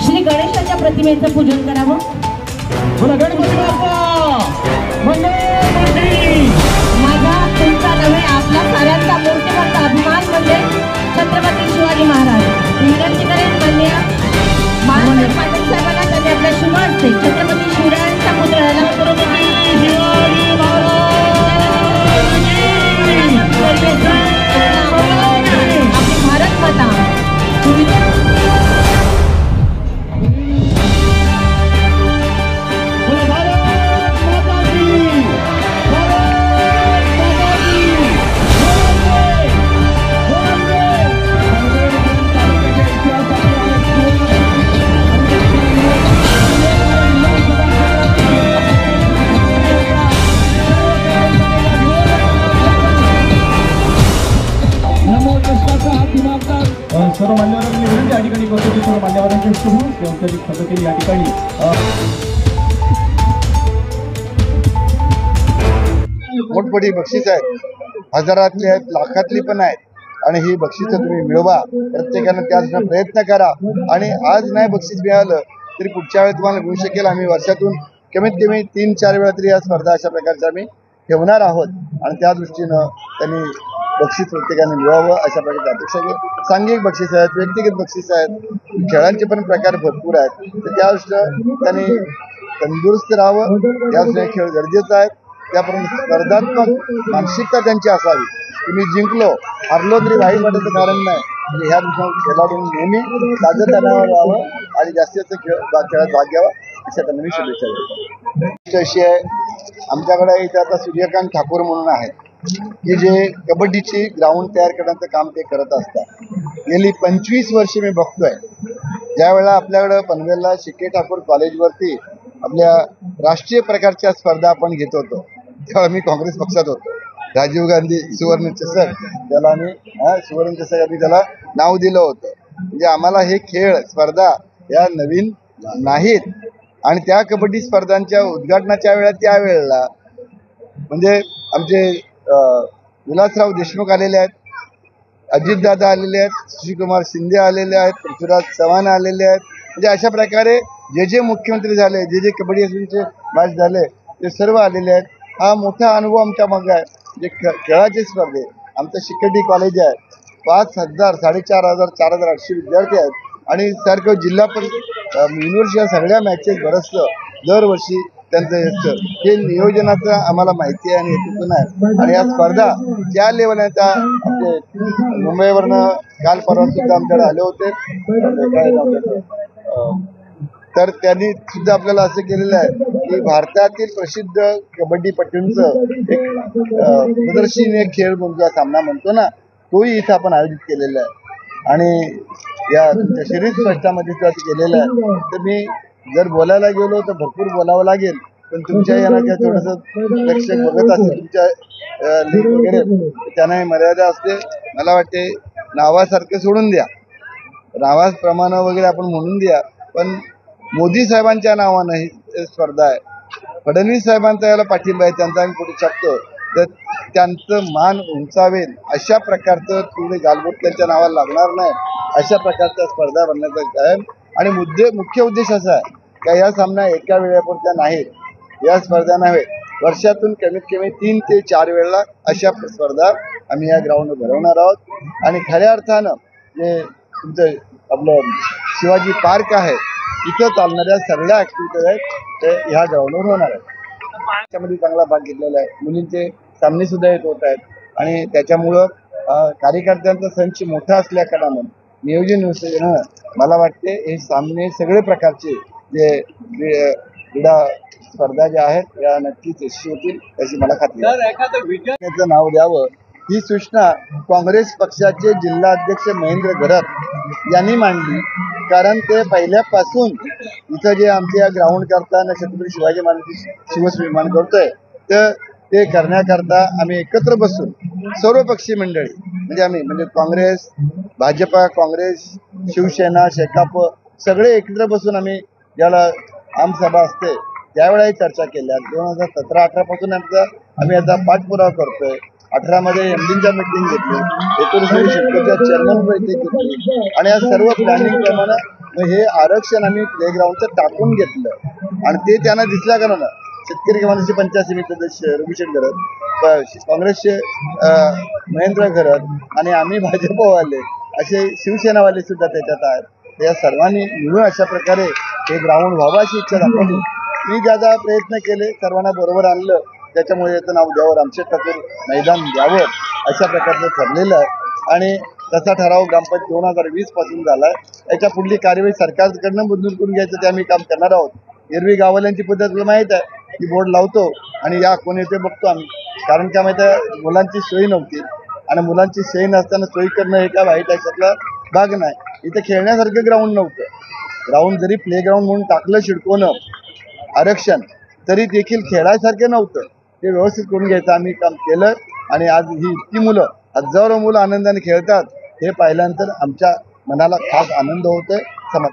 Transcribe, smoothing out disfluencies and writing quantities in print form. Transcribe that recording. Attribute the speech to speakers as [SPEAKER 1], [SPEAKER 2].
[SPEAKER 1] श्री गणेशाच्या प्रतिमेचं पूजन करावं। गणपती बाप्पा माझा तुमचा नव्हे आपला साऱ्यांचा मूर्तिमंत अभिमान म्हणजे छत्रपती शिवाजी महाराज। विनंती करेन माननीय बाळासाहेब पाटील साहेबांना त्यांनी आपल्या शुभ हस्ते छत्रपती शिवरायांच्या पुतळ्याला आपली भारत माता
[SPEAKER 2] सर्व मान्यवरांनी विनंती या ठिकाणी करतो की सर्व मान्यवरांचे शुभ औपचारिक पद्धतीने या ठिकाणी
[SPEAKER 3] मोठमोठी बक्षीस आहेत, हजारातली आहेत, लाखातली पण आहेत आणि ही बक्षिसं तुम्ही मिळवा, प्रत्येकानं त्यासाठी प्रयत्न करा आणि आज नाही बक्षीस मिळालं तरी पुढच्या वेळी तुम्हाला मिळू शकेल। आम्ही वर्षातून कमीत कमी 3-4 वेळा तरी या स्पर्धा अशा प्रकारच्या आम्ही ठेवणार आहोत आणि त्या दृष्टीनं त्यांनी बक्षीस प्रत्येकाने मिळावं अशा प्रकारची अपेक्षा आहे। सांघिक बक्षीस आहेत, व्यक्तिगत बक्षीस आहेत, खेळांचे पण प्रकार भरपूर आहेत, तर त्या दृष्टीनं त्यांनी तंदुरुस्त राहावं, या दृष्टीने खेळ गरजेचा आहे। त्यापर्यंत स्पर्धात्मक मानसिकता त्यांची असावी, तुम्ही जिंकलो हरलो तरी वाईट वाटायचं कारण नाही, म्हणजे ह्या दृष्टीने खेळाडूंनी नेहमी ताजतनावर राहावं आणि जास्तीत जास्त खेळात भाग घ्यावा अशा त्यांना मी शुभेच्छा देतो। अशी आहे आमच्याकडे इथे आता सूर्यकांत ठाकूर म्हणून आहेत की जे कबड्डीची ग्राउंड तयार करण्याचं काम ते करत असतात। गेली 25 वर्षे मी बघतोय, ज्यावेळेला आपल्याकडं पनवेलला शिके ठाकूर कॉलेजवरती आपल्या राष्ट्रीय प्रकारच्या स्पर्धा आपण घेत होतो तेव्हा मी काँग्रेस पक्षात होतो। राजीव गांधी सुवर्ण चषक त्याला आम्ही सुवर्ण चषक आम्ही त्याला नाव दिलं होतं, म्हणजे आम्हाला हे खेळ स्पर्धा या नवीन नाहीत आणि त्या कबड्डी स्पर्धांच्या उद्घाटनाच्या त्यावेळेला म्हणजे आमचे विलासराव देशमुख आलेले आहेत, अजितदादा आलेले आहेत, सुशीलकुमार शिंदे आलेले आहेत, पृथ्वीराज चव्हाण आलेले आहेत, म्हणजे अशा प्रकारे जे मुख्यमंत्री झाले, जे कबड्डी असोसिएशनचे मॅच झाले ते सर्व आलेले आहेत। हा मोठा अनुभव आमच्या मागे आहे। जे खेळाचे स्पर्धे आमचं शिकेटी कॉलेज आहे, 5,000 4,500 4,800 विद्यार्थी आहेत आणि सारखं जिल्हा पण युनिव्हर्सिटी सगळ्या मॅचेस बरंचसं दरवर्षी त्यांचं असतं, हे नियोजनाचं आम्हाला माहिती आहे आणि हेतून आहे आणि या स्पर्धा त्या लेवलला त्या आपले मुंबईवरनं काल परवा सुद्धा आमच्याकडे आले होते, तर त्यांनी सुद्धा आपल्याला असं केलेलं आहे की भारतातील प्रसिद्ध कबड्डीपटूंचं एक प्रदर्शनीय खेळ म्हणजे सामना म्हणतो ना, तोही इथं आपण आयोजित केलेला आहे आणि या तुमच्या शरीर स्पष्टामध्ये सुद्धा केलेलं आहे। तर मी जर बोलायला गेलो तर भरपूर बोलावं लागेल, पण तुमच्या यांना काय थोडंसं प्रेक्षक बघत असेल तुमच्या लिंक वगैरे त्यांनाही मर्यादा असते। मला वाटते नावासारखं सोडून द्या, नावाप्रमाणे वगैरे आपण म्हणून द्या, पण मोदी साहेबांच्या नावानं ही स्पर्धा आहे, फडणवीस साहेबांचा याला पाठिंबा आहे, त्यांचा आम्ही पुढे शकतो तर त्यांचं मान उंचावेल अशा प्रकारचं पुढे गालबोट त्यांच्या नावाला लागणार नाही अशा प्रकारच्या स्पर्धा बनण्याचा आहे आणि मुख्य उद्देश असा आहे का या सामना एका वेळेपुरत्या नाहीत, या स्पर्धा नव्हे, वर्षातून कमीत कमी 3 ते 4 वेळेला अशा स्पर्धा आम्ही या ग्राउंडवर भरवणार आहोत आणि खऱ्या अर्थानं जे तुमचं आपलं शिवाजी पार्क आहे इथं चालणाऱ्या सगळ्या ॲक्टिव्हिटीज आहेत ते ह्या ग्राउंडवर होणार आहेत। त्याच्यामध्ये चांगला भाग घेतलेला आहे, मुलींचे सामने सुद्धा येत होत आहेत आणि त्याच्यामुळं कार्यकर्त्यांचा संच मोठा असल्या कारणानं नियोजन मला वाटते हे सामने सगळे प्रकारचे जे क्रीडा स्पर्धा ज्या आहेत या नक्कीच यशस्वी होतील अशी मला खात्री आहे। नाव द्यावं ही सूचना काँग्रेस पक्षाचे जिल्हाध्यक्ष महेंद्र घरत यांनी मांडली, कारण ते पहिल्यापासून इथं जे आमच्या ग्राउंड करताना छत्रपती शिवाजी महाराज शिवस्विमान करतोय तर ते करण्याकरता आम्ही एकत्र बसून सर्व पक्षीय मंडळी म्हणजे आम्ही म्हणजे काँग्रेस, भाजपा, काँग्रेस, शिवसेना, शेकाप सगळे एकत्र बसून आम्ही ज्याला आमसभा असते त्यावेळेला चर्चा केल्या। 2017-18 पासून आम्ही याचा पाठपुरावा करतोय 18 मध्ये एमडीच्या मीटिंग घेतली, 19 मध्ये शिडकोच्या चेअरमन बैठक घेतली आणि या सर्व प्लॅनिंग प्रमाणे हे आरक्षण आम्ही प्लेग्राऊंडचं टाकून घेतलं आणि ते त्यांना दिसल्या कारण शेतकरी कमांडरचे पंचायत समिती सदस्य रघुशेठ घरत, काँग्रेसचे महेंद्र घरत आणि आम्ही भाजपवाले असे शिवसेनावाले सुद्धा त्याच्यात आहेत। या सर्वांनी मिळून अशा प्रकारे हे ग्राउंड व्हावं अशी इच्छा दाखवली। मी ज्या प्रयत्न केले सर्वांना बरोबर आणलं, त्याच्यामुळे याचं नाव द्यावं रामशेठ ठाकूर मैदान द्यावं अशा प्रकारचं ठरलेलं आहे आणि तसा ठराव ग्रामपंचायत 2020 पासून झालाय। याच्या पुढली कार्यवाही सरकारकडनं मंजूर करून घ्यायचं ते आम्ही काम करणार आहोत। एरवी गाववाल्यांची पद्धत तुला माहित आहे की बोर्ड लावतो आणि या कोण येते बघतो आम्ही, कारण काय माहिती आहे मुलांची सोय नव्हती आणि मुलांची सोय नसताना सोयी करणं हे काय वाईट याच्यातला भाग नाही। इथे खेळण्यासारखं ग्राउंड नव्हतं, ग्राउंड जरी प्ले ग्राउंड म्हणून टाकलं शिडकोनं आरक्षण तरी देखील खेळायसारखं नव्हतं, ते व्यवस्थित करून घ्यायचं आम्ही काम केलं आणि आज ही इतकी मुलं हजारो मुलं आनंदाने खेळतात हे पाहिल्यानंतर आमच्या मनाला खास आनंद होतोय।